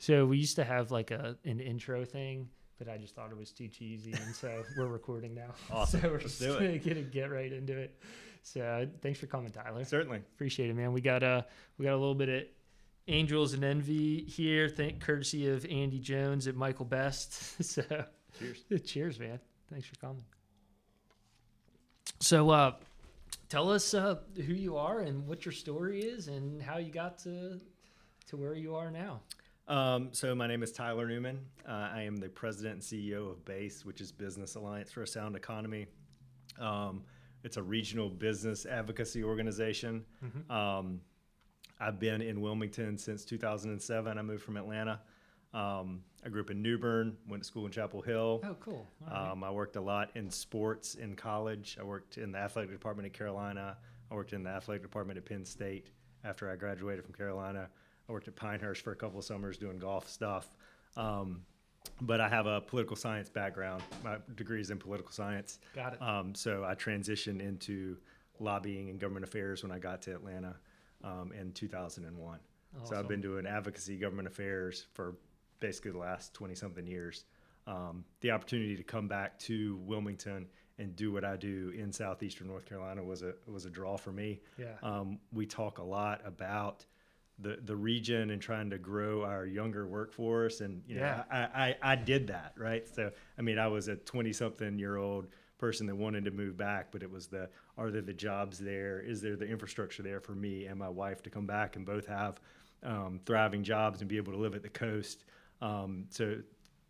So we used to have like an intro thing, but I just thought it was too cheesy, and so we're recording now. Awesome. So we're Let's just do gonna it. get right into it. So thanks for coming, Tyler. Certainly. Appreciate it, man. We got a little bit of Angels and Envy here, courtesy of Andy Jones at Michael Best. So Cheers. cheers, man. Thanks for coming. So tell us who you are and what your story is and how you got to where you are now. So my name is Tyler Newman. I am the president and CEO of BASE, which is Business Alliance for a Sound Economy. It's a regional business advocacy organization. Mm-hmm. I've been in Wilmington since 2007. I moved from Atlanta. I grew up in Newbern, went to school in Chapel Hill. Oh, cool. All right. I worked a lot in sports in college. I worked in the athletic department at Carolina. I worked in the athletic department at Penn State after I graduated from Carolina. I worked at Pinehurst for a couple of summers doing golf stuff. But I have a political science background. My degree is in political science. Got it. So I transitioned into lobbying and government affairs when I got to Atlanta in 2001. Awesome. So I've been doing advocacy, government affairs for basically the last 20-something years. The opportunity to come back to Wilmington and do what I do in southeastern North Carolina was a draw for me. Yeah. We talk a lot about the region and trying to grow our younger workforce, and I did that, right? So I mean, I was a 20-something-year-old person that wanted to move back, but it was are there the jobs there? Is there the infrastructure there for me and my wife to come back and both have thriving jobs and be able to live at the coast? So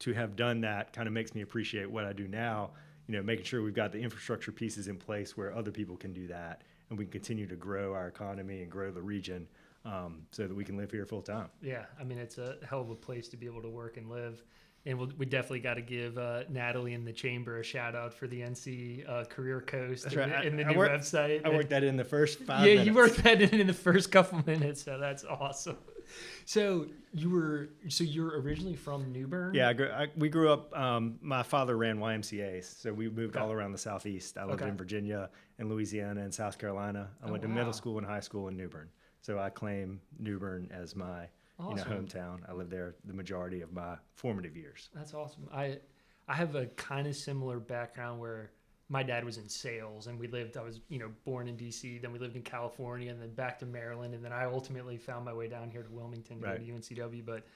to have done that kind of makes me appreciate what I do now, making sure we've got the infrastructure pieces in place where other people can do that, and we can continue to grow our economy and grow the region so that we can live here full time. Yeah, I mean, it's a hell of a place to be able to work and live. And we definitely got to give Natalie in the chamber a shout out for the NC Career Coast and the new website. I worked that in the first 5 minutes. Yeah, you worked that in the first couple minutes, so that's awesome. So you're originally from Newbern? Yeah, we grew up. My father ran YMCA's, so we moved all around the Southeast. I lived in Virginia and Louisiana and South Carolina. I went to middle school and high school in Newbern, so I claim Newbern as my hometown. I lived there the majority of my formative years. That's awesome. I have a kind of similar background where my dad was in sales, and I was born in DC, then we lived in California, and then back to Maryland, and then I ultimately found my way down here to Wilmington to go to UNCW. But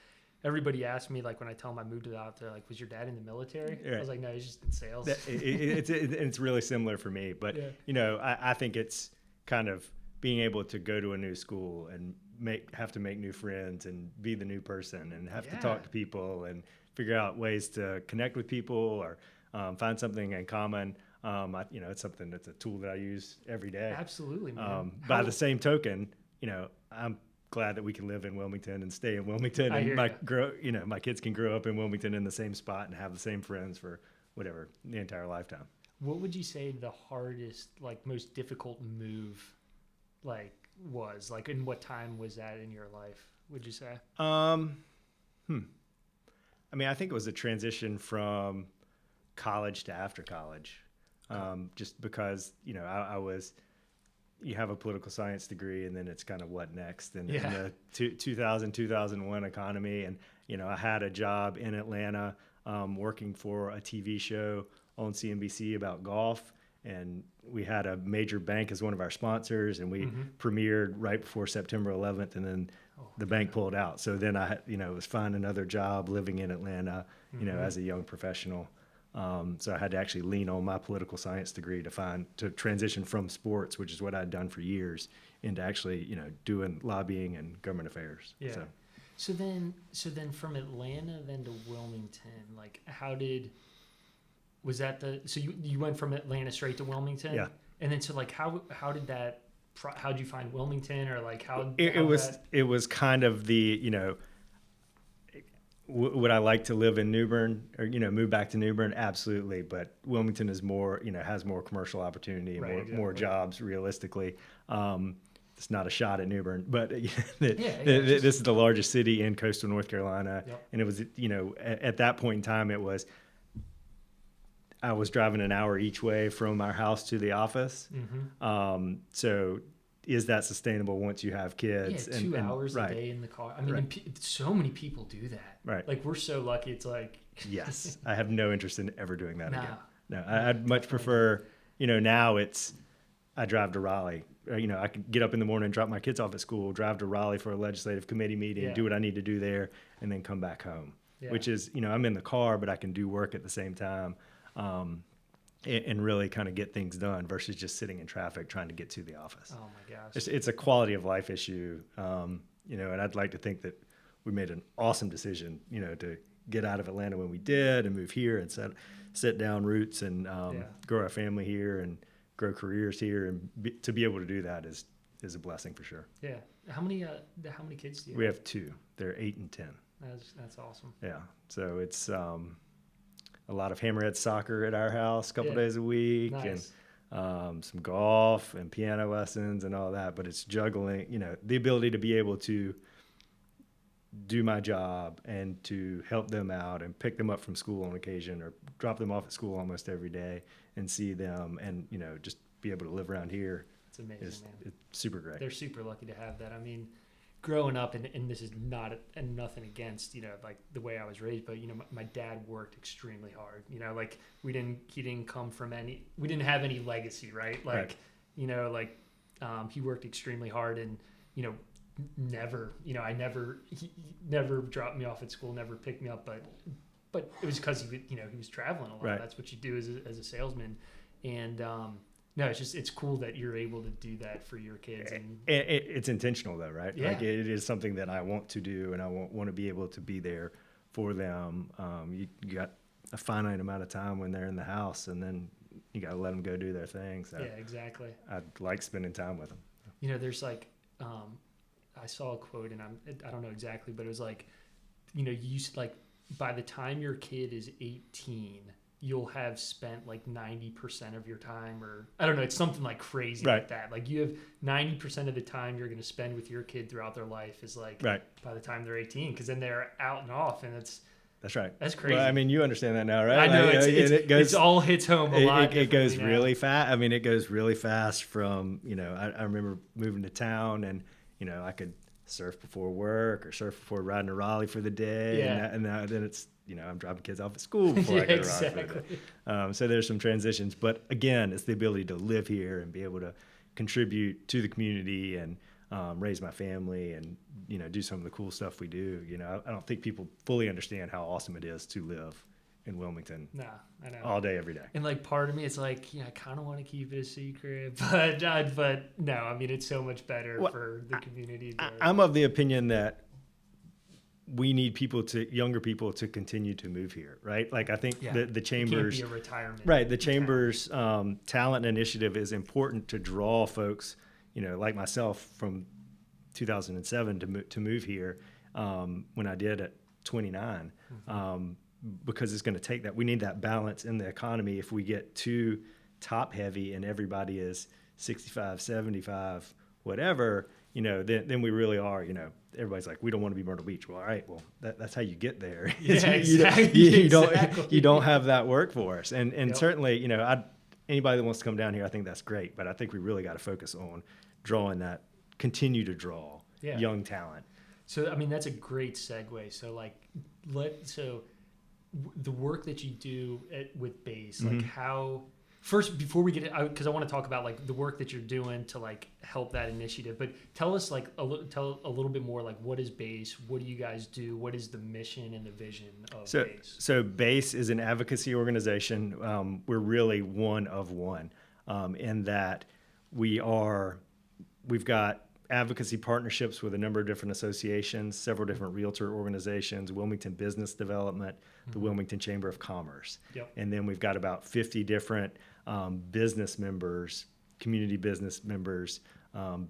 everybody asked me, like, when I tell them I moved out, they're like, was your dad in the military? Yeah. I was like, no, he's just in sales. It's really similar for me, but I think it's kind of being able to go to a new school and have to make new friends and be the new person and have to talk to people and figure out ways to connect with people or find something in common. It's something that's a tool that I use every day. Absolutely, man. By the same token, I'm glad that we can live in Wilmington and stay in Wilmington, and my kids can grow up in Wilmington in the same spot and have the same friends for whatever the entire lifetime. What would you say the hardest, most difficult move, was? In what time was that in your life, would you say? I mean, I think it was a transition from college to after college. Just because, you have a political science degree, and then it's kind of what next in the 2001 economy. And, I had a job in Atlanta working for a TV show on CNBC about golf. And we had a major bank as one of our sponsors, and we premiered right before September 11th, and then the bank pulled out. So then I, was finding another job living in Atlanta, as a young professional. So I had to actually lean on my political science degree to transition from sports, which is what I'd done for years, into actually, doing lobbying and government affairs. Yeah. So then from Atlanta then to Wilmington, was that so you went from Atlanta straight to Wilmington? Yeah. And then how'd you find Wilmington, or it was kind of the, would I like to live in Newbern or, move back to Newbern? Absolutely. But Wilmington is more, has more commercial opportunity and more jobs realistically. It's not a shot at Newbern, but this is the largest city in coastal North Carolina. Yep. And it was, at that point in time, I was driving an hour each way from our house to the office. So is that sustainable once you have kids? Yeah, 2 hours a day in the car. I mean, and so many people do that. Right. Like, we're so lucky. It's like... Yes. I have no interest in ever doing that again. No, I'd much definitely prefer, now I drive to Raleigh. I could get up in the morning, drop my kids off at school, drive to Raleigh for a legislative committee meeting, do what I need to do there, and then come back home. Yeah. Which is, I'm in the car, but I can do work at the same time, and really kind of get things done versus just sitting in traffic trying to get to the office. Oh my gosh. It's a quality of life issue, and I'd like to think that we made an awesome decision, to get out of Atlanta when we did and move here and set down roots and grow our family here and grow careers here, and to be able to do that is a blessing for sure. Yeah. How many kids do you have? We have 2. They're 8 and 10. That's awesome. Yeah. So it's a lot of hammerhead soccer at our house a couple days a week. Nice. And some golf and piano lessons and all that. But it's juggling, the ability to be able to do my job and to help them out and pick them up from school on occasion or drop them off at school almost every day and see them and, just be able to live around here. It's amazing, man. It's super great. They're super lucky to have that. I mean, growing up, and this is nothing against, like the way I was raised, but, my dad worked extremely hard. Like he didn't come from we didn't have any legacy, right? Like, he worked extremely hard and, never, he never dropped me off at school, never picked me up, but it was because he was traveling a lot. Right. That's what you do as a salesman. And, no, it's cool that you're able to do that for your kids. And it's intentional though, right? Yeah. Like it is something that I want to do, and I want to be able to be there for them. You got a finite amount of time when they're in the house, and then you got to let them go do their thing. So yeah, exactly. I like spending time with them. There's like, I saw a quote, and I don't know exactly, but it was like, you used like by the time your kid is 18, you'll have spent like 90% of your time, or I don't know, it's something like crazy like that. Like you have 90% of the time you're going to spend with your kid throughout their life is like by the time they're 18, because then they're out and off, and that's right. That's crazy. Well, I mean, you understand that now, right? I know it all hits home a lot. It goes really fast. I mean, it goes really fast from, I remember moving to town, and, I could surf before work or surf before riding to Raleigh for the day. Yeah. And then it's, I'm dropping kids off at school before I go to Raleigh for the day. So there's some transitions. But again, it's the ability to live here and be able to contribute to the community and raise my family and, do some of the cool stuff we do. I don't think people fully understand how awesome it is to live in Wilmington. No, I know. All day, every day. And like part of me, it's like, I kind of want to keep it a secret, but no, I mean, it's so much better for the community. I'm of the opinion that we need younger people to continue to move here, right? Like I think the Chamber's, it can't be a retirement. Right. The Chamber's talent initiative is important to draw folks, like myself from 2007 to move here when I did at 29, because it's going to take that. We need that balance in the economy. If we get too top heavy and everybody is 65, 75, whatever, then we really are, everybody's like, we don't want to be Myrtle Beach. Well, all right, well, that's how you get there. Yeah, exactly. You don't have that workforce. And certainly, anybody that wants to come down here, I think that's great. But I think we really got to focus on continue to draw young talent. So, I mean, that's a great segue. So the work that you do with BASE, like how... First, before we get it, because I want to talk about like the work that you're doing to like help that initiative, but tell us like tell a little bit more, like what is BASE? What do you guys do? What is the mission and the vision of BASE? So BASE is an advocacy organization. We're really one of one in that we've got advocacy partnerships with a number of different associations, several different realtor organizations, Wilmington Business Development, the Wilmington Chamber of Commerce. Yep. And then we've got about 50 different business members, community business members,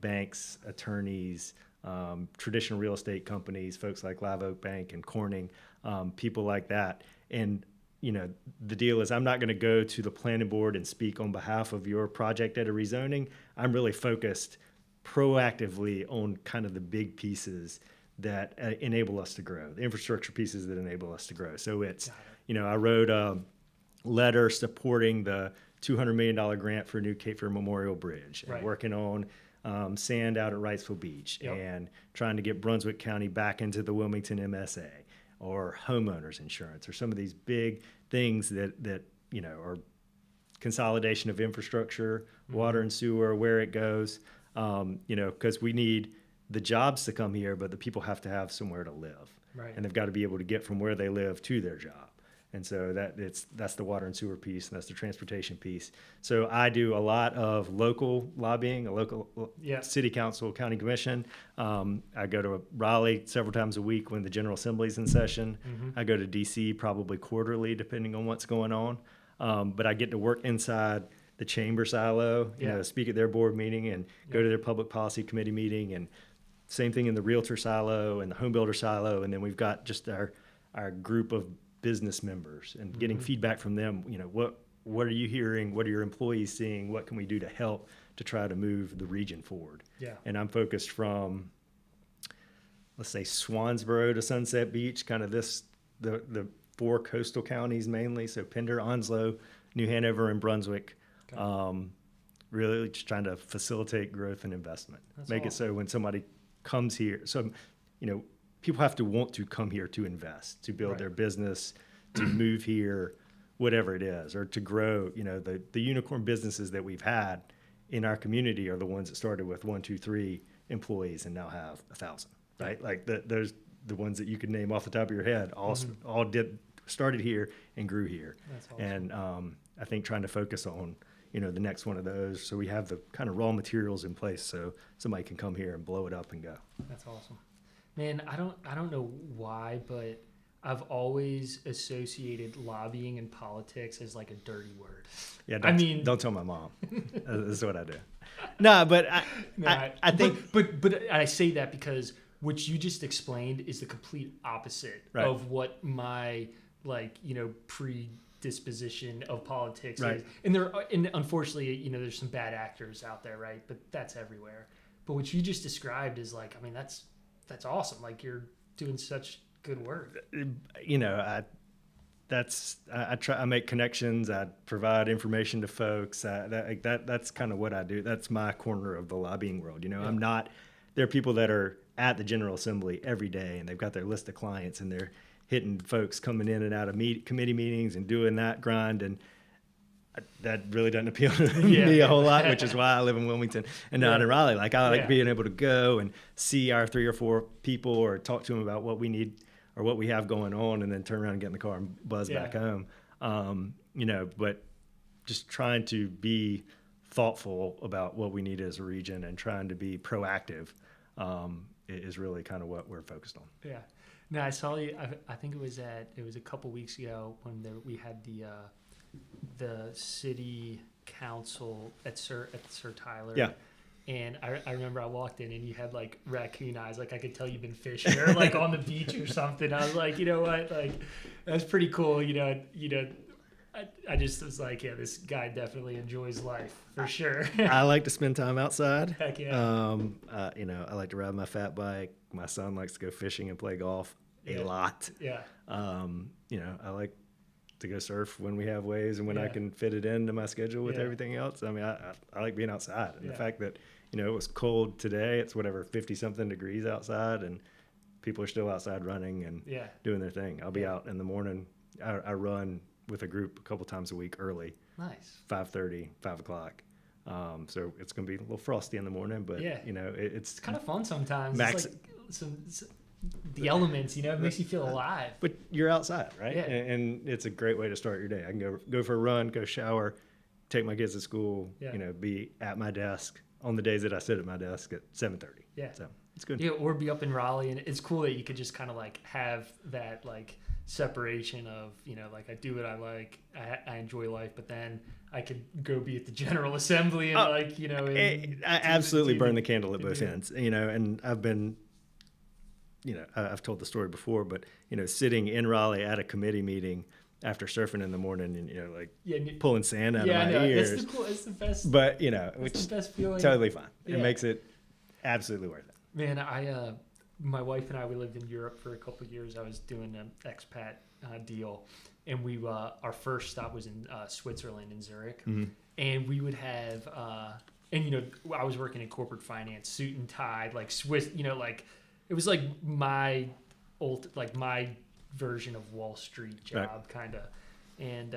banks, attorneys, traditional real estate companies, folks like Live Oak Bank and Corning, people like that. And the deal is I'm not going to go to the planning board and speak on behalf of your project at a rezoning. I'm really focused proactively on kind of the big pieces that enable us to grow, the infrastructure pieces that enable us to grow. So it's, I wrote a letter supporting the $200 million grant for a new Cape Fear Memorial Bridge, and working on sand out at Wrightsville Beach, Yep. and trying to get Brunswick County back into the Wilmington MSA, or homeowners insurance, or some of these big things that are consolidation of infrastructure, water and sewer, where it goes, because we need the jobs to come here, but the people have to have somewhere to live. Right. And they've got to be able to get from where they live to their job. And so that's the water and sewer piece, and that's the transportation piece. So I do a lot of local lobbying, a local city council, county commission. I go to Raleigh several times a week when the General Assembly's in session. I go to DC probably quarterly, depending on what's going on. But I get to work inside the chamber silo, speak at their board meeting and go to their public policy committee meeting, and same thing in the realtor silo and the home builder silo. And then we've got just our group of business members and getting feedback from them. What are you hearing? What are your employees seeing? What can we do to help to try to move the region forward? Yeah. And I'm focused from, let's say, Swansboro to Sunset Beach, kind of the 4 coastal counties mainly. So Pender, Onslow, New Hanover, and Brunswick. Okay. Really just trying to facilitate growth and investment. Make it so when somebody comes here, people have to want to come here to invest, to build their business, to move here, whatever it is, or to grow. The unicorn businesses that we've had in our community are the ones that started with 1, 2, 3 employees and now have 1,000, right? Like those the ones that you could name off the top of your head, all started here and grew here. That's awesome. And I think trying to focus on the next one of those, so we have the kind of raw materials in place so somebody can come here and blow it up and go. That's awesome. Man, I don't know why, but I've always associated lobbying and politics as like a dirty word. Yeah, don't tell my mom. This is what I do. No, but I think, but I say that because what you just explained is the complete opposite of what my predisposition of politics is. And unfortunately, there's some bad actors out there, right? But that's everywhere. But what you just described is that's awesome. Like, you're doing such good work. I make connections. I provide information to folks. That's kind of what I do. That's my corner of the lobbying world. There are people that are at the General Assembly every day, and they've got their list of clients, and they're hitting folks coming in and out of committee meetings and doing that grind. And that really doesn't appeal to me a whole lot, which is why I live in Wilmington and not in Raleigh. Like, I like being able to go and see our 3 or 4 people, or talk to them about what we need or what we have going on, and then turn around and get in the car and buzz back home. But just trying to be thoughtful about what we need as a region and trying to be proactive is really kind of what we're focused on. Yeah. No, I saw you. I think it was a couple weeks ago when we had the city council at Sir Tyler. Yeah. And I remember I walked in and you had like raccoon eyes. Like, I could tell you've been fishing or like on the beach or something. I was like, you know what? Like, that's pretty cool. I just was like, yeah, this guy definitely enjoys life for sure. I like to spend time outside. Heck yeah. I like to ride my fat bike. My son likes to go fishing and play golf a lot. Yeah. I like to go surf when we have waves and when I can fit it into my schedule with everything else. I mean, I like being outside. And the fact that, it was cold today, it's 50 something degrees outside, and people are still outside running and doing their thing. I'll be out in the morning. I run with a group a couple times a week early. Nice. 5:30, 5 o'clock. So it's going to be a little frosty in the morning, but it's kind of fun sometimes. It's like the elements, it makes you feel alive. But you're outside, right? Yeah. And it's a great way to start your day. I can go for a run, go shower, take my kids to school, be at my desk on the days that I sit at my desk at 7:30. Yeah. So it's good. Yeah, or be up in Raleigh, and it's cool that you could just kind of like have that like separation of, like, I do what I like, I enjoy life, but then I could go be at the General Assembly and I absolutely burn the candle at both ends, and I've been, I've told the story before, but, sitting in Raleigh at a committee meeting after surfing in the morning and, pulling sand out of my ears. It's the best. But, which is the best feeling. Totally fine. Yeah. It makes it absolutely worth it. Man, my wife and I, we lived in Europe for a couple of years. I was doing an expat deal, and our first stop was in Switzerland, in Zurich. Mm-hmm. And we would have and I was working in corporate finance, suit and tie, like Swiss, like it was like my my version of Wall Street job, kind of. And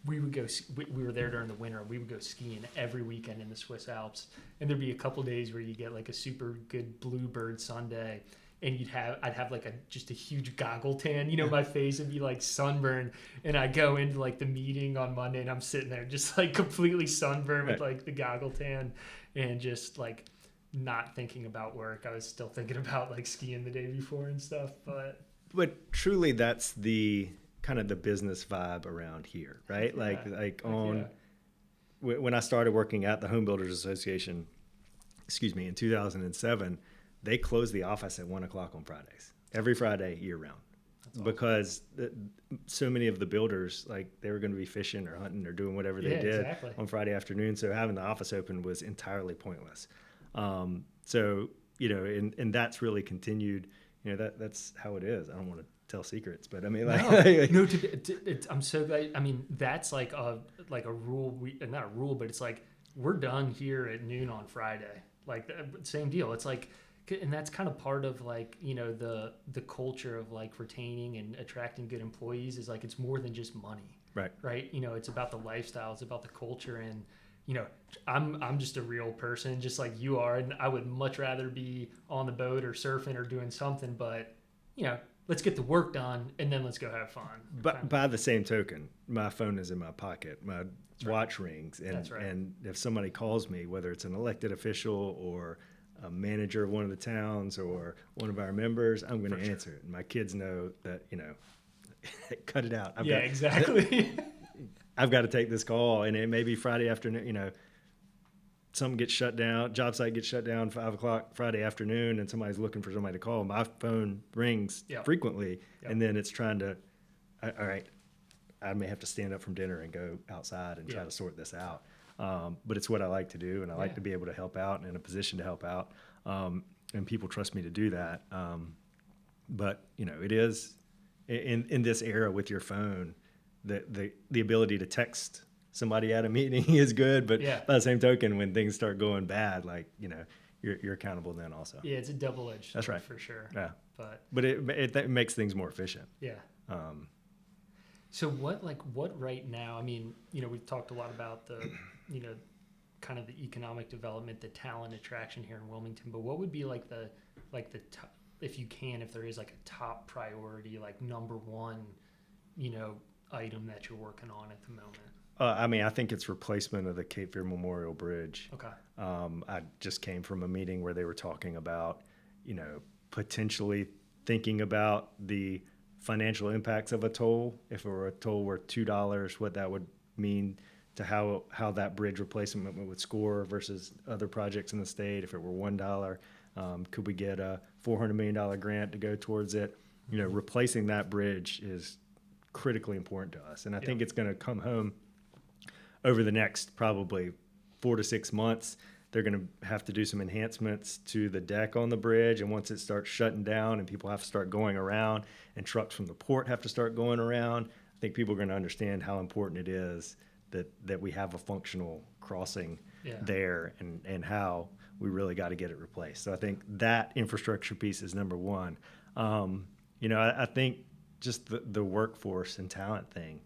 we would go. We were there during the winter, and we would go skiing every weekend in the Swiss Alps. And there'd be a couple days where you get like a super good bluebird Sunday, and I'd have like just a huge goggle tan. My face would be like sunburned, and I go into like the meeting on Monday, and I'm sitting there just like completely sunburned with like the goggle tan, and just like not thinking about work. I was still thinking about like skiing the day before and stuff. But truly, that's the kind of the business vibe around here, right? When I started working at the Home Builders Association, in 2007, they closed the office at 1:00 on Fridays, every Friday year round. Awesome. Because so many of the builders, like they were going to be fishing or hunting or doing whatever they did on Friday afternoon. So having the office open was entirely pointless. And that's really continued. That's how it is. I don't want to tell secrets, but I mean, I'm so glad. I mean, that's like a rule. Not a rule, but it's like we're done here at noon on Friday. Like same deal. It's like, and that's kind of part of like the culture of like retaining and attracting good employees is like it's more than just money. Right. It's about the lifestyle. It's about the culture. And I'm just a real person, just like you are, and I would much rather be on the boat or surfing or doing something. But let's get the work done, and then let's go have fun. But by the same token, my phone is in my pocket. My watch rings, and if somebody calls me, whether it's an elected official or a manager of one of the towns or one of our members, I'm going to answer it. And my kids know that, cut it out. Exactly. I've got to take this call, and it may be Friday afternoon, something gets shut down, job site gets shut down 5:00 Friday afternoon, and somebody's looking for somebody to call. My phone rings frequently, and then it's trying to, all right, I may have to stand up from dinner and go outside and try to sort this out. But it's what I like to do, and I like to be able to help out and in a position to help out. And people trust me to do that. But, it is in this era with your phone, the ability to text somebody at a meeting is good, but by the same token, when things start going bad, like, you're accountable then also. Yeah, it's a double-edged sword. That's right. For sure. Yeah. But it makes things more efficient. Yeah. So what right now, I mean, we've talked a lot about the, kind of the economic development, the talent attraction here in Wilmington, but what would be like the top, if there is like a top priority, like number one, item that you're working on at the moment? I think it's replacement of the Cape Fear Memorial Bridge. Okay. I just came from a meeting where they were talking about, potentially thinking about the financial impacts of a toll. If it were a toll worth $2, what that would mean to how that bridge replacement would score versus other projects in the state. If it were $1, could we get a $400 million grant to go towards it? Replacing that bridge is critically important to us. And I think it's going to come home over the next probably 4 to 6 months. They're going to have to do some enhancements to the deck on the bridge. And once it starts shutting down and people have to start going around and trucks from the port have to start going around, I think people are going to understand how important it is that we have a functional crossing there and how we really got to get it replaced. So I think that infrastructure piece is number one. I think just the workforce and talent thing,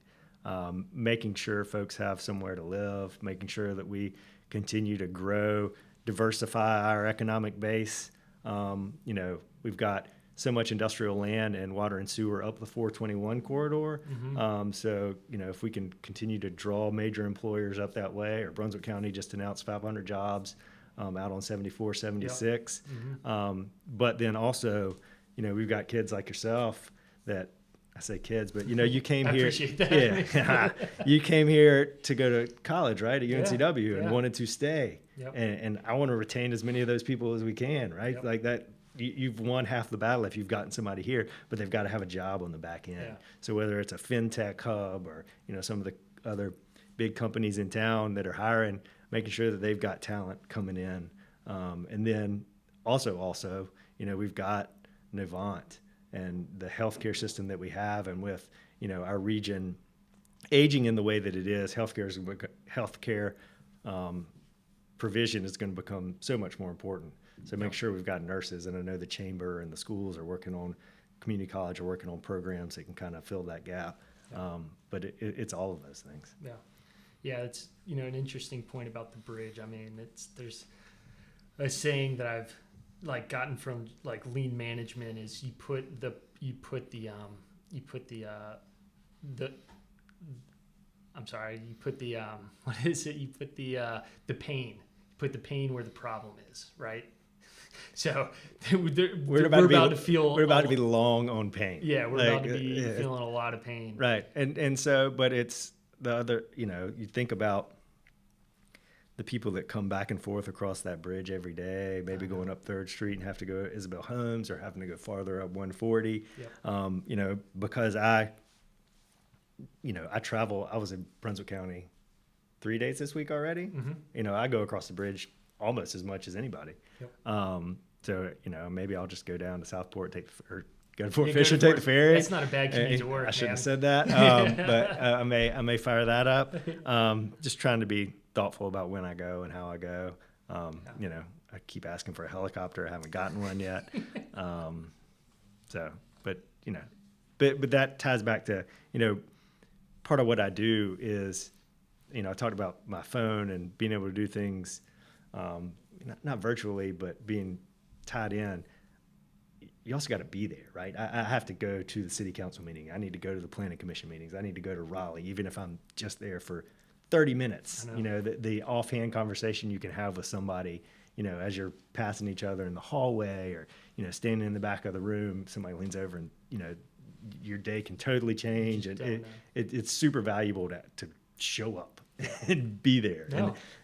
making sure folks have somewhere to live, making sure that we continue to grow, diversify our economic base. We've got so much industrial land and water and sewer up the 421 corridor. Mm-hmm. So, if we can continue to draw major employers up that way, or Brunswick County just announced 500 jobs out on 74, 76. Yep. Mm-hmm. But then also, we've got kids like yourself that, I say kids, but you came here. Appreciate that. Yeah, you came here to go to college, right, at UNCW, and wanted to stay. Yep. And I want to retain as many of those people as we can, right? Yep. Like that, you've won half the battle if you've gotten somebody here, but they've got to have a job on the back end. Yeah. So whether it's a fintech hub or some of the other big companies in town that are hiring, making sure that they've got talent coming in, and then also we've got Novant and the healthcare system that we have, and with our region aging in the way that it is, healthcare provision is going to become so much more important. So make sure we've got nurses, and I know the chamber and the schools are working on, community college are working on programs that can kind of fill that gap. But it's all of those things. Yeah. Yeah, it's, an interesting point about the bridge. I mean, there's a saying that I've like gotten from like lean management is you put the pain. You put the pain where the problem is, right? So we're about to be long on pain. Yeah, we're about to be feeling a lot of pain. Right. And so, but it's the other, you think about the people that come back and forth across that bridge every day, maybe going up 3rd Street and have to go Isabel Holmes or having to go farther up 140. Yep. Because I travel, I was in Brunswick County 3 days this week already. Mm-hmm. I go across the bridge almost as much as anybody. Yep. So, maybe I'll just go down to Southport, go to Fort Fisher, take the ferry. That's not a bad commute to work. I shouldn't have said that, but I may fire that up. Just trying to be thoughtful about when I go and how I go. I keep asking for a helicopter. I haven't gotten one yet. But that ties back to, part of what I do is, I talked about my phone and being able to do things, not virtually, but being tied in. You also got to be there, right? I have to go to the city council meeting. I need to go to the planning commission meetings. I need to go to Raleigh, even if I'm just there for 30 minutes. The offhand conversation you can have with somebody, as you're passing each other in the hallway or, standing in the back of the room, somebody leans over and, your day can totally change. And it's super valuable to show up and be there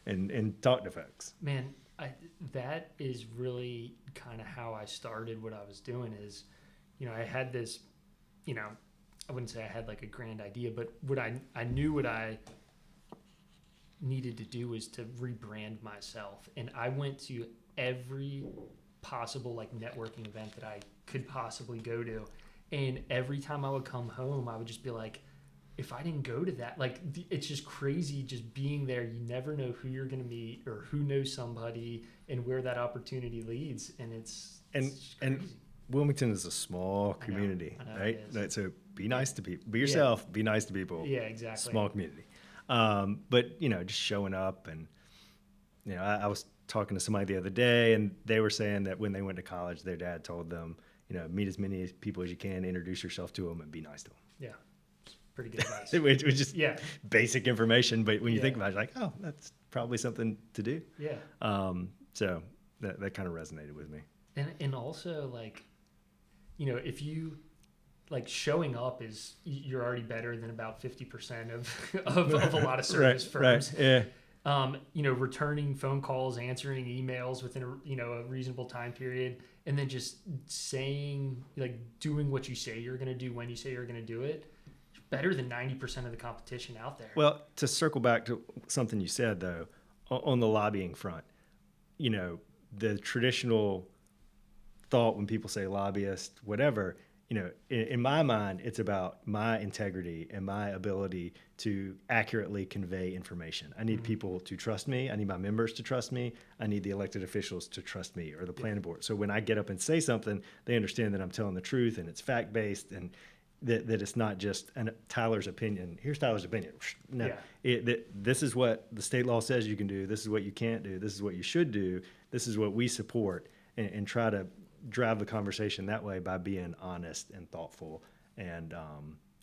and talk to folks. Man, that is really kind of how I started what I was doing is, I had this, I wouldn't say I had like a grand idea, but I knew what I needed to do was to rebrand myself. And I went to every possible like networking event that I could possibly go to. And every time I would come home, I would just be like, if I didn't go to that, like it's just crazy just being there. You never know who you're going to meet or who knows somebody and where that opportunity leads. And it's Wilmington is a small community, I know right? So be nice to people, be yourself, be nice to people. Yeah, exactly. Small community. But just showing up and, I was talking to somebody the other day and they were saying that when they went to college, their dad told them, meet as many people as you can, introduce yourself to them and be nice to them. Yeah. Pretty good advice. Which was just basic information, but when you think about it, like, oh, that's probably something to do. Yeah. So that kind of resonated with me. And also like, if you like showing up is you're already better than about 50% of a lot of service firms. Right. Yeah. Returning phone calls, answering emails within a reasonable time period, and then just saying like doing what you say you're going to do when you say you're going to do it. Better than 90% of the competition out there. Well, to circle back to something you said, though, on the lobbying front, the traditional thought when people say lobbyist, whatever, in my mind, it's about my integrity and my ability to accurately convey information. I need people to trust me. I need my members to trust me. I need the elected officials to trust me or the planning board. So when I get up and say something, they understand that I'm telling the truth and it's fact-based and that it's not just Tyler's opinion. Here's Tyler's opinion. No, this is what the state law says you can do. This is what you can't do. This is what you should do. This is what we support, and try to drive the conversation that way by being honest and thoughtful. And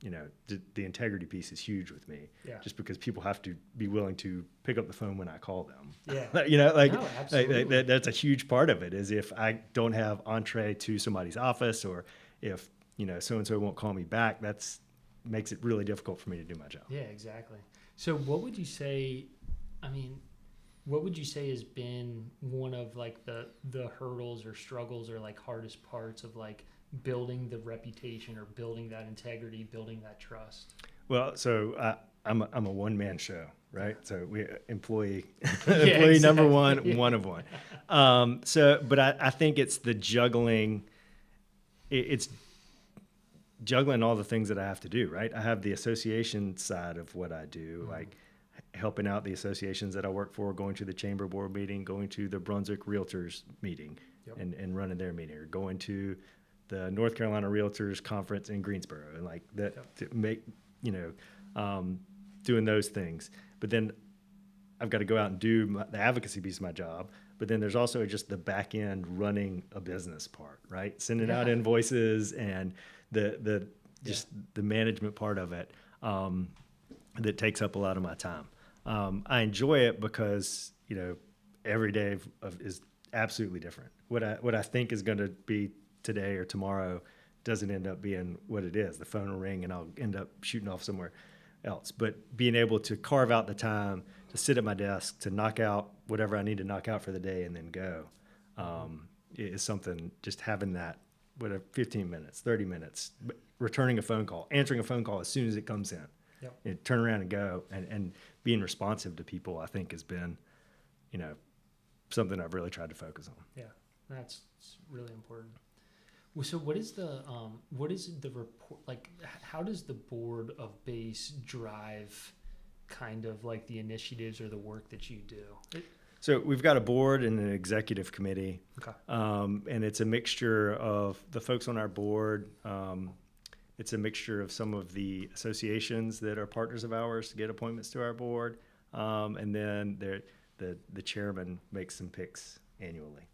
the integrity piece is huge with me. Yeah. Just because people have to be willing to pick up the phone when I call them. Yeah. That's a huge part of it. Is if I don't have entree to somebody's office, or if so-and-so won't call me back, makes it really difficult for me to do my job. Yeah, exactly. So what would you say has been one of like the hurdles or struggles or like hardest parts of like building the reputation or building that integrity, building that trust? Well, so I'm a one-man show, right? So we employee exactly. number one of one. But I think it's the juggling. It's juggling all the things that I have to do, right? I have the association side of what I do, like helping out the associations that I work for, going to the chamber board meeting, going to the Brunswick Realtors meeting, Yep. and running their meeting, or going to the North Carolina Realtors conference in Greensboro, and like that, Yep. to make, doing those things. But then I've got to go out and do the advocacy piece of my job. But then there's also just the back end running a business part, right? Sending out invoices and the management part of it, that takes up a lot of my time. I enjoy it because, every day is absolutely different. What I think is going to be today or tomorrow doesn't end up being what it is. The phone will ring and I'll end up shooting off somewhere else. But being able to carve out the time to sit at my desk, to knock out whatever I need to knock out for the day and then go, is something, just having that, 15 minutes, 30 minutes, returning a phone call, answering a phone call as soon as it comes in. Yep. And turn around and go, and being responsive to people, I think, has been, something I've really tried to focus on. Yeah, that's really important. Well, so what is the report, like, how does the board of base drive kind of like the initiatives or the work that you do? So we've got a board and an executive committee. Okay. And it's a mixture of the folks on our board. It's a mixture of some of the associations that are partners of ours to get appointments to our board. And then the chairman makes some picks annually.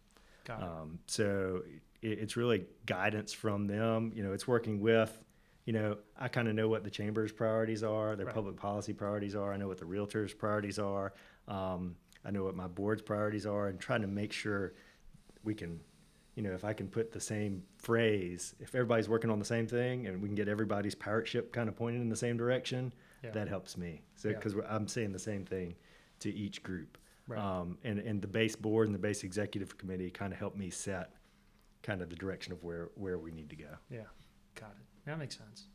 Got it. So it's really guidance from them. It's working with, I kind of know what the chamber's priorities are, their Right. public policy priorities are. I know what the realtors' priorities are. I know what my board's priorities are, and trying to make sure we can, if I can put the same phrase, if everybody's working on the same thing and we can get everybody's pirate ship kind of pointed in the same direction, that helps me. So, because I'm saying the same thing to each group. Right. And the base board and the base executive committee kind of help me set kind of the direction of where we need to go. Yeah, got it. That makes sense.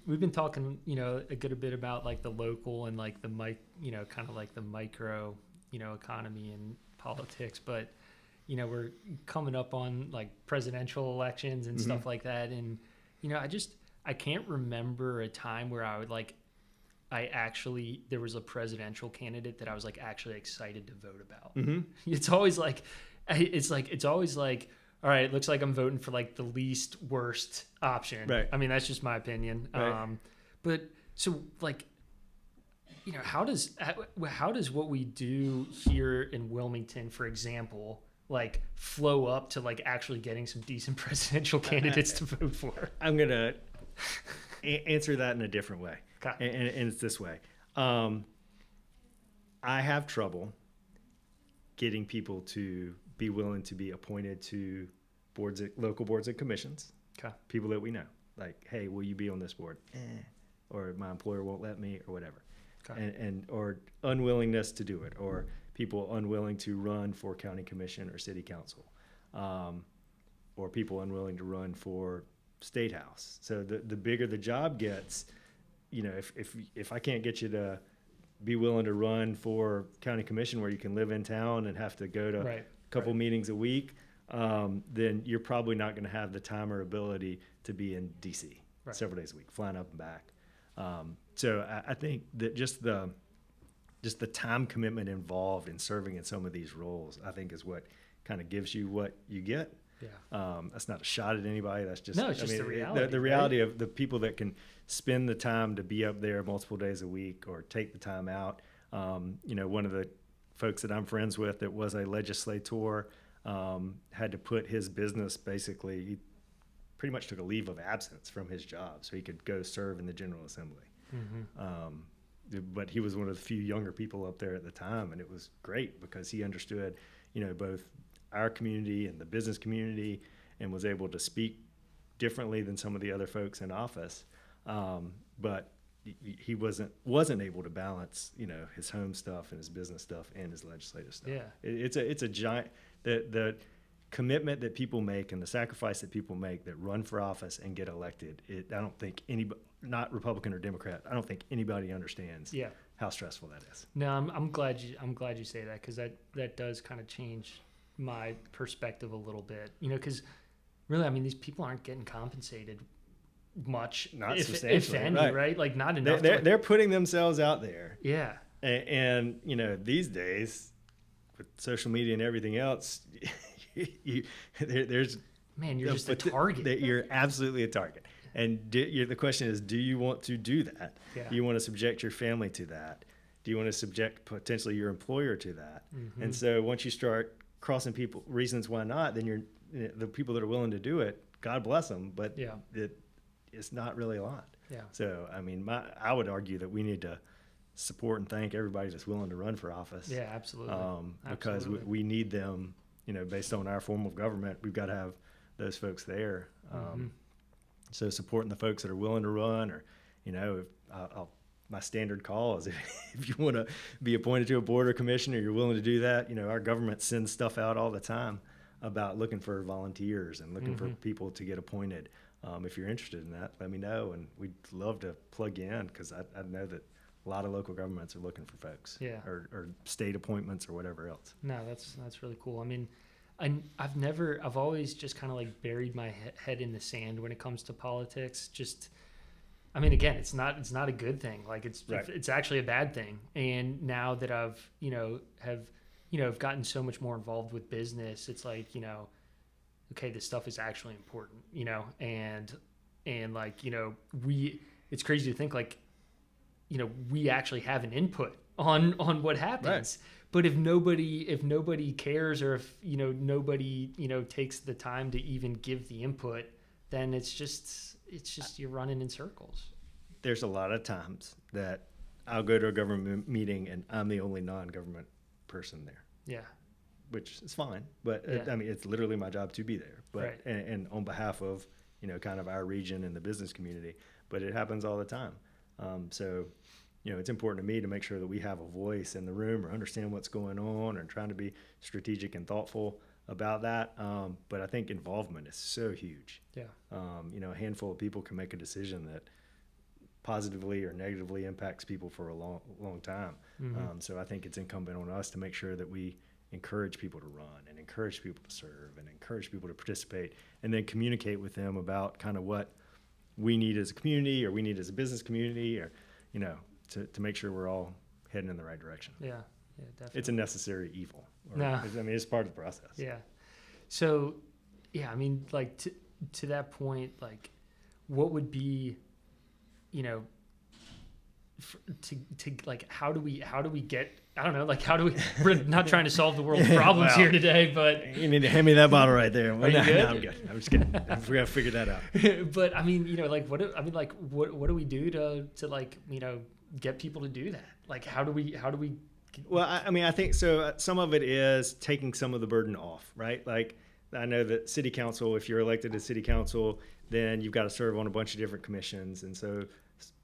We've been talking, a good bit about like the local and like the kind of like the micro, economy and politics, but we're coming up on like presidential elections and stuff like that, and I can't remember a time where there was a presidential candidate that I was like actually excited to vote about. Mm-hmm. It's always like, all right, it looks like I'm voting for like the least worst option. Right. I mean, that's just my opinion. Right. But so like, how does what we do here in Wilmington, for example, like flow up to like actually getting some decent presidential candidates to vote for? I'm going to answer that in a different way. Okay. And it's this way. I have trouble getting people to be willing to be appointed to local boards and commissions. Okay. People that we know, like, hey, will you be on this board? Or my employer won't let me, or whatever. Okay. Or unwillingness to do it, or people unwilling to run for county commission or city council, or people unwilling to run for state house. So the bigger the job gets, if I can't get you to be willing to run for county commission where you can live in town and have to go to a couple meetings a week, then you're probably not going to have the time or ability to be in DC several days a week, flying up and back. So I think that just the time commitment involved in serving in some of these roles, I think, is what kind of gives you what you get. Yeah. That's not a shot at anybody. That's just, no, it's just the reality. The reality of the people that can spend the time to be up there multiple days a week or take the time out. One of the folks that I'm friends with that was a legislator had to put his business, basically, he pretty much took a leave of absence from his job so he could go serve in the General Assembly. Mm-hmm. But he was one of the few younger people up there at the time, and it was great because he understood, both our community and the business community, and was able to speak differently than some of the other folks in office. But he wasn't able to balance, his home stuff and his business stuff and his legislative stuff. Yeah. It's a giant, the commitment that people make and the sacrifice that people make that run for office and get elected. I don't think anybody, not Republican or Democrat, I don't think anybody understands how stressful that is. No, I'm glad you say that, because that does kind of change my perspective a little bit, because really, I mean, these people aren't getting compensated much, not if substantially, any, right? Like not enough. They're putting themselves out there. Yeah. And these days with social media and everything else, there's man, you're just a target. You're absolutely a target. And the question is, do you want to do that? Yeah. Do you want to subject your family to that? Do you want to subject potentially your employer to that? Mm-hmm. And so once you start crossing reasons why not, then the people that are willing to do it, God bless them, but it's not really a lot. Yeah. So, I mean, I would argue that we need to support and thank everybody that's willing to run for office. Yeah, absolutely. Because we need them, based on our form of government, we've got to have those folks there. So supporting the folks that are willing to run, or, my standard call is if you want to be appointed to a board or commission, or you're willing to do that, our government sends stuff out all the time about looking for volunteers and looking for people to get appointed. If you're interested in that, let me know, and we'd love to plug you in, because I know that a lot of local governments are looking for folks, or state appointments or whatever else. No, that's really cool. I mean, I've always just kind of like buried my head in the sand when it comes to politics. I mean, again, it's not a good thing. Like it's actually a bad thing. And now that I've have gotten so much more involved with business, it's like, okay, this stuff is actually important, and like, it's crazy to think like, we actually have an input on what happens. Right. But if nobody cares, or if, nobody, takes the time to even give the input, then it's just you're running in circles. There's a lot of times that I'll go to a government meeting and I'm the only non-government person there. Yeah. Which is fine, but I mean, it's literally my job to be there. But right. and on behalf of, kind of our region and the business community, but it happens all the time. So, it's important to me to make sure that we have a voice in the room, or understand what's going on, and trying to be strategic and thoughtful about that. But I think involvement is so huge. Yeah. A handful of people can make a decision that positively or negatively impacts people for a long, long time. So I think it's incumbent on us to make sure that we encourage people to run, and encourage people to serve, and encourage people to participate, and then communicate with them about kind of what we need as a community, or we need as a business community, or, to make sure we're all heading in the right direction. Yeah, definitely. It's a necessary evil. It's part of the process. Yeah. So, I mean, like to that point, like what would be, to like, how do we get, I don't know, like we're not trying to solve the world's problems here today, but you need to hand me that bottle right there. Are you good? No, I'm good. I'm just kidding. We got to figure that out. But I mean, like what do we do to like, get people to do that? Like, how do we? Well, I think so. Some of it is taking some of the burden off, right? Like, I know that city council, if you're elected to city council, then you've got to serve on a bunch of different commissions. And so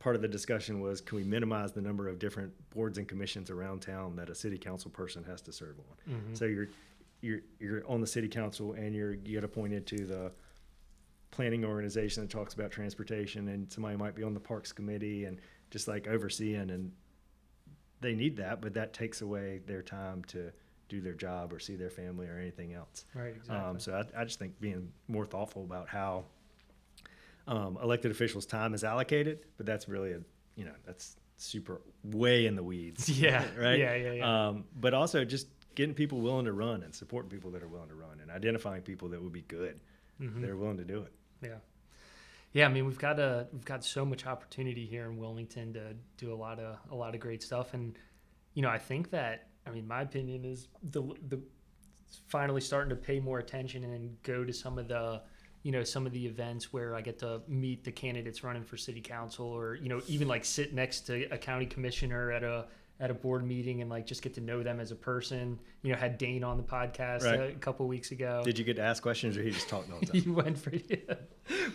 part of the discussion was, can we minimize the number of different boards and commissions around town that a city council person has to serve on? So you're on the city council, and you get appointed to the planning organization that talks about transportation, and somebody might be on the parks committee, and just like overseeing, and they need that, but that takes away their time to do their job or see their family or anything else. Right, exactly. So I just think being more thoughtful about how elected officials' time is allocated, but that's really that's super way in the weeds. Yeah. Right. Yeah. But also just getting people willing to run, and supporting people that are willing to run, and identifying people that would be good, that are willing to do it. Yeah. Yeah, I mean, we've got so much opportunity here in Wilmington to do a lot of great stuff, and I think that, I mean, my opinion is the finally starting to pay more attention and go to some of the events where I get to meet the candidates running for city council, or even like sit next to a county commissioner at a board meeting and like just get to know them as a person. Had Dane on the podcast a couple weeks ago. Did you get to ask questions, or he just talked all the time? He went for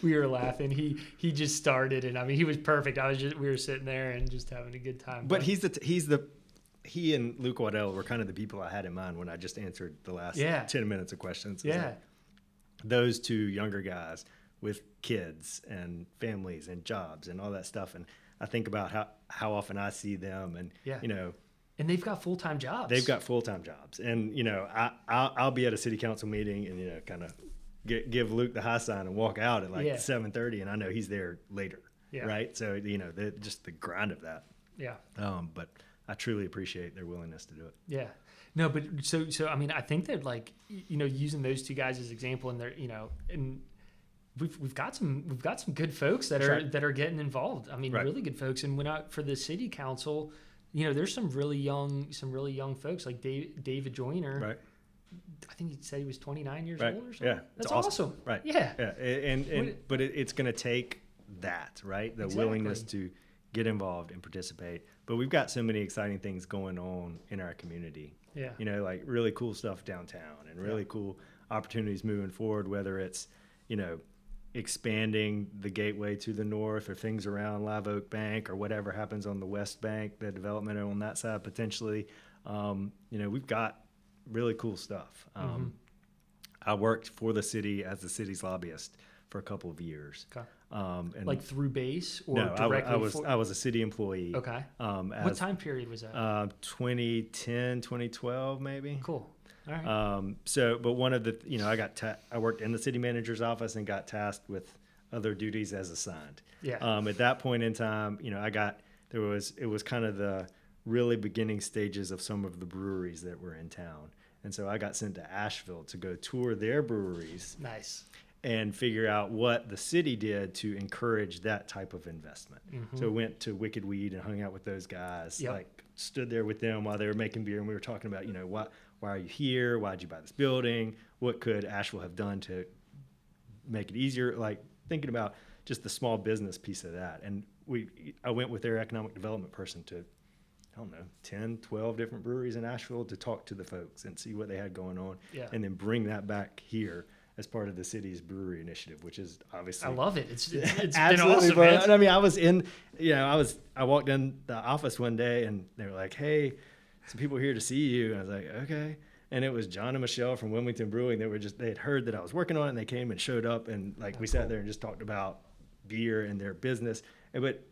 we were laughing. He just started, and I mean, he was perfect. We were sitting there and just having a good time. But he and Luke Waddell were kind of the people I had in mind when I just answered the last 10 minutes of questions. Like those two younger guys with kids and families and jobs and all that stuff, and I think about how often I see them, and and they've got full-time jobs. And I'll be at a city council meeting and kind of give Luke the high sign and walk out at like 7:30, and I know he's there later, right? So just the grind of that. Yeah. But I truly appreciate their willingness to do it. Yeah. No, but so I mean, I think that like, using those two guys as example, and they're, and we've got some good folks that are getting involved. I mean, really good folks. And when for the city council, there's some really young folks like David Joyner. Right. I think he said he was 29 years old or something. Yeah. That's awesome. Right. Yeah. But it's going to take that, right? The willingness to get involved and participate. But we've got so many exciting things going on in our community. Yeah. Like really cool stuff downtown and really cool opportunities moving forward, whether it's, expanding the gateway to the north or things around Live Oak Bank or whatever happens on the West Bank, the development on that side potentially. We've got really cool stuff. I worked for the city as the city's lobbyist for a couple of years. Okay. And like through base or no, directly? I was a city employee. Okay. What time period was that? 2010, 2012, maybe. Cool. All right. But one of the, I worked in the city manager's office and got tasked with other duties as assigned. Yeah. At that point in time, it was kind of the really beginning stages of some of the breweries that were in town. And so I got sent to Asheville to go tour their breweries. Nice. And figure out what the city did to encourage that type of investment. Mm-hmm. So I went to Wicked Weed and hung out with those guys, stood there with them while they were making beer. And we were talking about, why are you here? Why did you buy this building? What could Asheville have done to make it easier? Like thinking about just the small business piece of that. And I went with their economic development person to, 10, 12 different breweries in Asheville to talk to the folks and see what they had going on. Yeah. And then bring that back here as part of the city's brewery initiative, which is obviously... I love it. It's been absolutely awesome, fun. man. I mean, I walked in the office one day and they were like, hey, some people here to see you. And I was like, okay. And it was John and Michelle from Wilmington Brewing. They had heard that I was working on it and they came and showed up and we sat there and just talked about beer and their business. But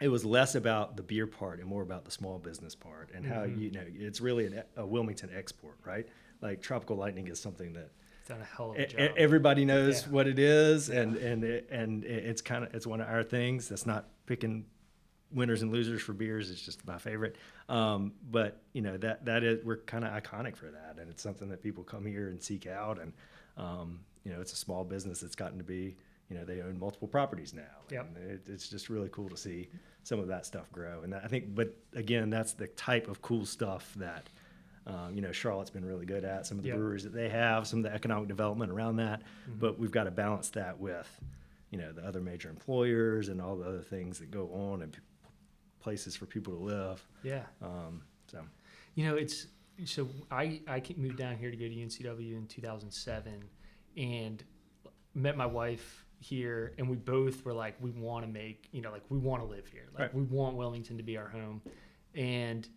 it was less about the beer part and more about the small business part and how, it's really a Wilmington export, right? Like Tropical Lightning is something that done a hell of a job. Everybody knows what it is, and it's one of our things. That's not picking winners and losers for beers. It's just my favorite. But that is, we're kind of iconic for that, and it's something that people come here and seek out. And it's a small business that's gotten to be. They own multiple properties now. Yep. And it's just really cool to see some of that stuff grow. And I think, but again, that's the type of cool stuff that. Charlotte's been really good at some of the breweries that they have, some of the economic development around that, but we've got to balance that with, the other major employers and all the other things that go on and places for people to live. Yeah. I moved down here to go to UNCW in 2007 and met my wife here, and we both were like, we want to we want to live here. We want Wilmington to be our home. And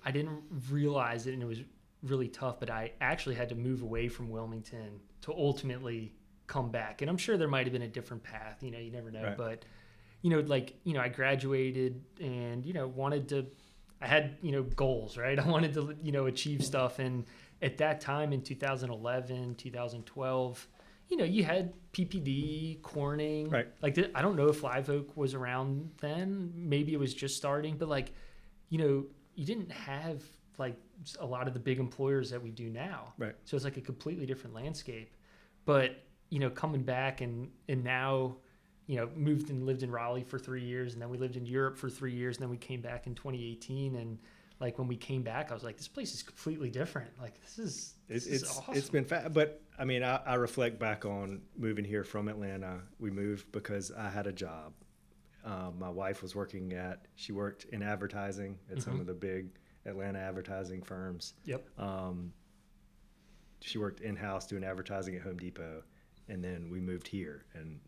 I didn't realize it, and it was really tough, but I actually had to move away from Wilmington to ultimately come back. And I'm sure there might have been a different path, you never know. Right. But, I graduated and, I had, goals, right? I wanted to, achieve stuff. And at that time in 2011, 2012, you had PPD, Corning. Right. I don't know if Live Oak was around then. Maybe it was just starting, but you didn't have a lot of the big employers that we do now. Right. So it's a completely different landscape. But, coming back and now, moved and lived in Raleigh for 3 years, and then we lived in Europe for 3 years, and then we came back in 2018. And when we came back, I was like, this place is completely different. This is awesome. It's been but I mean, I reflect back on moving here from Atlanta. We moved because I had a job. My wife was she worked in advertising at some of the big Atlanta advertising firms. Yep. She worked in-house doing advertising at Home Depot, and then we moved here. And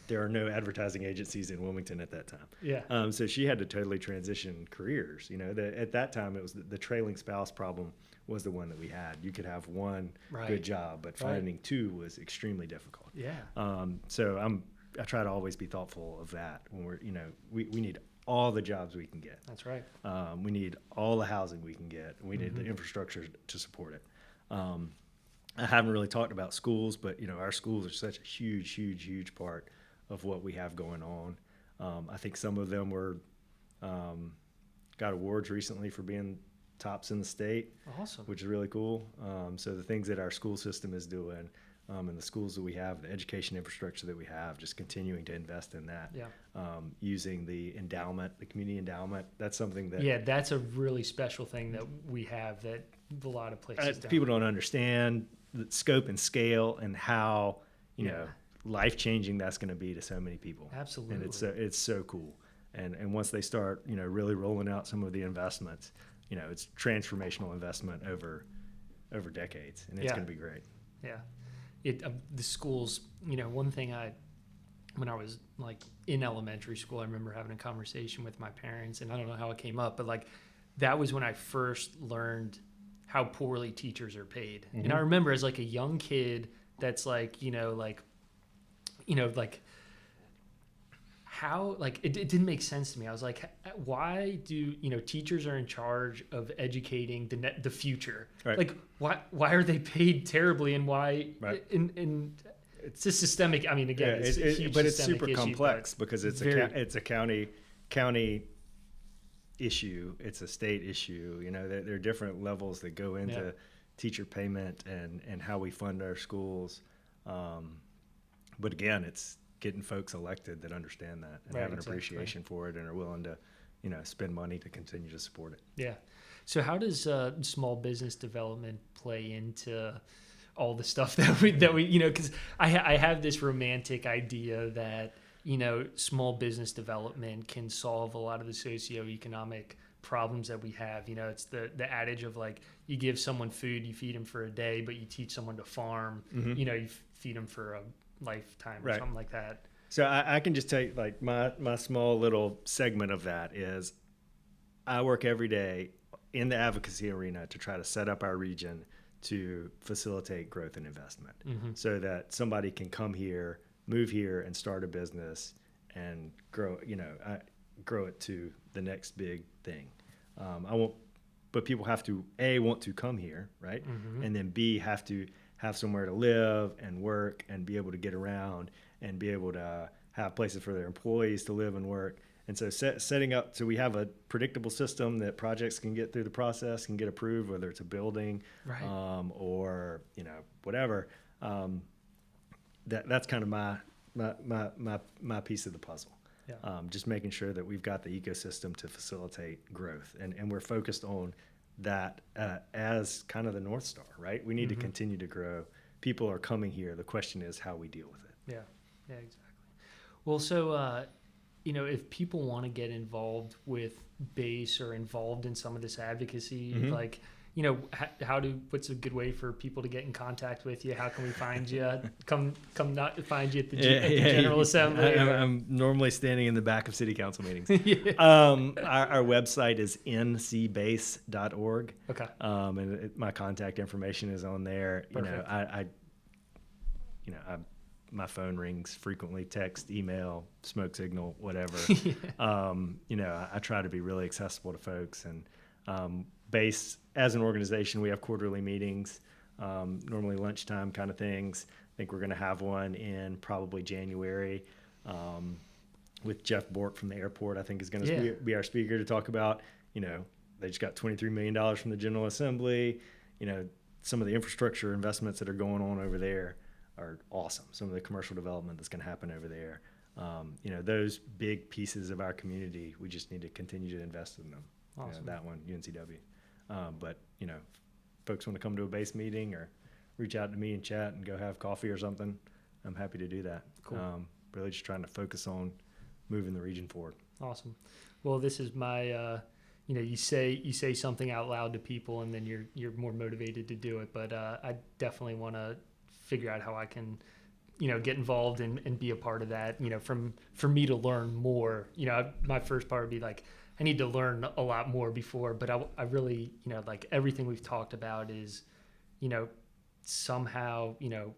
there are no advertising agencies in Wilmington at that time. Yeah. So she had to totally transition careers. At that time, it was the trailing spouse problem was the one that we had. You could have one good job, but finding two was extremely difficult. Yeah. So I try to always be thoughtful of that when we need all the jobs we can get. That's right. We need all the housing we can get. We need the infrastructure to support it. I haven't really talked about schools, but our schools are such a huge, huge, huge part of what we have going on. I think some of them were Got awards recently for being tops in the state. Awesome. Which is really cool. So the things that our school system is doing, and the schools that we have, the education infrastructure that we have, just continuing to invest in that. Yeah. Using the endowment, the community endowment, that's something that... Yeah, that's a really special thing that we have that a lot of places don't. People don't understand the scope and scale and how, you know, life-changing that's going to be to so many people. Absolutely. And it's so cool. And once they start, you know, really rolling out some of the investments, you know, it's transformational investment over decades, and it's going to be great. Yeah. The schools, you know, one thing when I was like in elementary school, I remember having a conversation with my parents, and I don't know how it came up, but like that was when I first learned how poorly teachers are paid. Mm-hmm. And I remember as like a young kid that's like, how, like, it didn't make sense to me. I was like, why do, you know, teachers are in charge of educating the future? Right. Like, why are they paid terribly, and why? Right. It's a systemic. I mean, again, it's a huge, but it's super complex because it's a county issue. It's a state issue. You know, there are different levels that go into teacher payment and how we fund our schools. But again, it's getting folks elected that understand that and have an appreciation for it and are willing to, you know, spend money to continue to support it. Yeah. So how does small business development play into all the stuff that we you know, because I have this romantic idea that, you know, small business development can solve a lot of the socioeconomic problems that we have. You know, it's the adage of like, you give someone food, you feed them for a day, but you teach someone to farm, you know, you feed them for a lifetime or something like that. So I can just tell you, like, my small little segment of that is I work every day in the advocacy arena to try to set up our region to facilitate growth and investment, so that somebody can come here, move here, and start a business and grow, you know, grow it to the next big thing. But people have to want to come here, right? And then B, have to have somewhere to live and work and be able to get around and be able to have places for their employees to live and work. And so setting up, so we have a predictable system that projects can get through the process, can get approved, whether it's a building, or, you know, whatever. That's kind of my piece of the puzzle. Yeah. Just making sure that we've got the ecosystem to facilitate growth, and we're focused on that as kind of the North Star, right? We need to continue to grow. People are coming here. The question is how we deal with it. Yeah, exactly. Well, so, you know, if people want to get involved with BASE or involved in some of this advocacy, like, you know, what's a good way for people to get in contact with you? How can we find you? Come not find you at the General Assembly. I'm normally standing in the back of city council meetings. Our website is ncbase.org. Okay. And my contact information is on there. Perfect. You know, my phone rings frequently, text, email, smoke signal, whatever. You know, I try to be really accessible to folks, and BASE as an organization, we have quarterly meetings, normally lunchtime kind of things. I think we're going to have one in probably January with Jeff Bork from the airport. I think is going to be our speaker to talk about, you know, they just got $23 million from the General Assembly. You know, some of the infrastructure investments that are going on over there are awesome. Some of the commercial development that's going to happen over there. You know, those big pieces of our community, we just need to continue to invest in them. Awesome. You know, that one, UNCW. But, you know, folks want to come to a BASE meeting or reach out to me and chat and go have coffee or something, I'm happy to do that. Cool. Really just trying to focus on moving the region forward. Awesome. Well, this is my, you know, you say something out loud to people and then you're more motivated to do it. But I definitely want to figure out how I can, you know, get involved and be a part of that, you know, for me to learn more. You know, my first part would be like, I need to learn a lot more before, but I really, you know, like everything we've talked about is, you know, somehow, you know,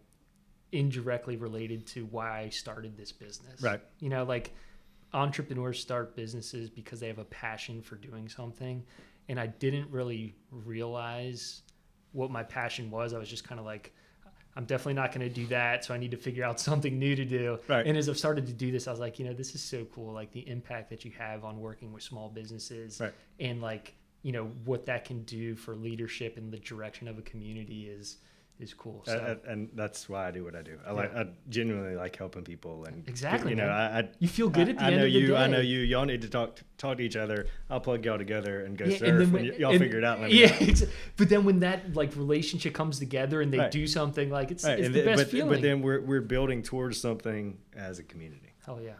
indirectly related to why I started this business. Right. You know, like entrepreneurs start businesses because they have a passion for doing something. And I didn't really realize what my passion was. I was just kind of like, I'm definitely not going to do that. So I need to figure out something new to do. Right. And as I've started to do this, I was like, this is so cool. Like the impact that you have on working with small businesses right. and like, what that can do for leadership and the direction of a community is cool. So. And that's why I do what I do. I genuinely like helping people, and exactly. You feel good at the end of the day. I know you. Y'all need to talk to each other. I'll plug y'all together and go surf, and y'all figure it out. But then when that like relationship comes together and they do something, like it's the best feeling. But then we're building towards something as a community. Hell yeah,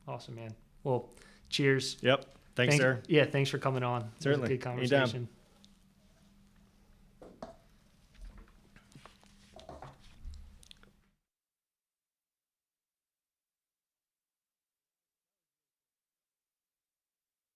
awesome, man. Well, cheers. Yep. Thanks, sir. Yeah, thanks for coming on. Certainly. It was a good conversation. Anytime.